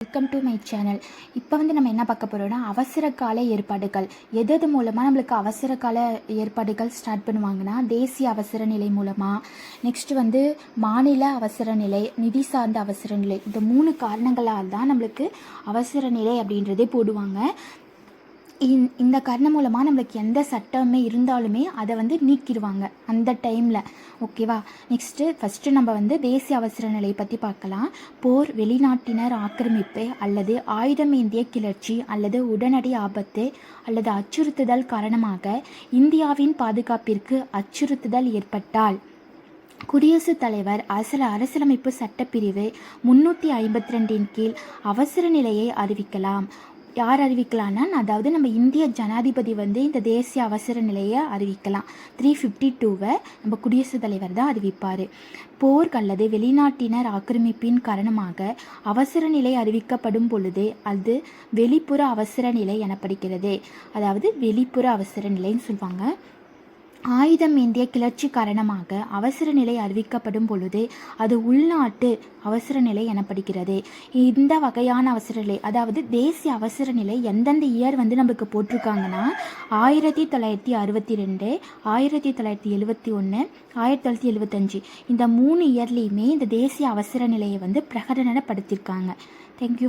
Welcome to my channel. இப்போ நம்ம என்ன பார்க்க போகிறோம்னா, அவசர கால ஏற்பாடுகள். எது மூலமாக நம்மளுக்கு அவசர கால ஏற்பாடுகள் ஸ்டார்ட் பண்ணுவாங்கன்னா, தேசிய அவசர நிலை மூலமாக, நெக்ஸ்ட்டு மாநில அவசர நிலை, நிதி சார்ந்த அவசர நிலை, இந்த 3 காரணங்களால் தான் நம்மளுக்கு அவசர நிலை அப்படின்றதே போடுவாங்க. இந்த காரணம் மூலமாக நம்மளுக்கு எந்த சட்டமே இருந்தாலுமே அதை நீக்கிடுவாங்க அந்த டைமில். ஓகேவா? ஃபஸ்ட்டு நம்ம தேசிய அவசர நிலையை பற்றி பார்க்கலாம். போர், வெளிநாட்டினர் ஆக்கிரமிப்பு அல்லது ஆயுதமேந்திய கிளர்ச்சி அல்லது உடனடி ஆபத்து அல்லது அச்சுறுத்துதல் காரணமாக இந்தியாவின் பாதுகாப்பிற்கு அச்சுறுத்துதல் ஏற்பட்டால் குடியரசுத் தலைவர் அரசியலமைப்பு சட்டப்பிரிவு 352 கீழ் அவசர நிலையை அறிவிக்கலாம். யார் அறிவிக்கலாம்னா, அதாவது நம்ம இந்திய ஜனாதிபதி இந்த தேசிய அவசர நிலையை அறிவிக்கலாம். 352 நம்ம குடியரசுத் தலைவர் தான் அறிவிப்பார். போர் அல்லது வெளிநாட்டினர் ஆக்கிரமிப்பின் காரணமாக அவசர நிலை அறிவிக்கப்படும் பொழுது அது வெளிப்புற அவசர நிலை எனப்படுகிறது. அதாவது வெளிப்புற அவசர நிலைன்னு சொல்லுவாங்க. ஆயுதம் ஏந்திய கிளர்ச்சி காரணமாக அவசர நிலை அறிவிக்கப்படும் பொழுது அது உள்நாட்டு அவசர நிலை எனப்படுகிறது. இந்த வகையான அவசர நிலை, அதாவது தேசிய அவசர நிலை எந்தெந்த இயர் நமக்கு போட்டிருக்காங்கன்னா, 1962, 1971, 1975 இந்த 3 இயர்லேயுமே இந்த தேசிய அவசர நிலையை பிரகடனப்படுத்தியிருக்காங்க. தேங்க்யூ.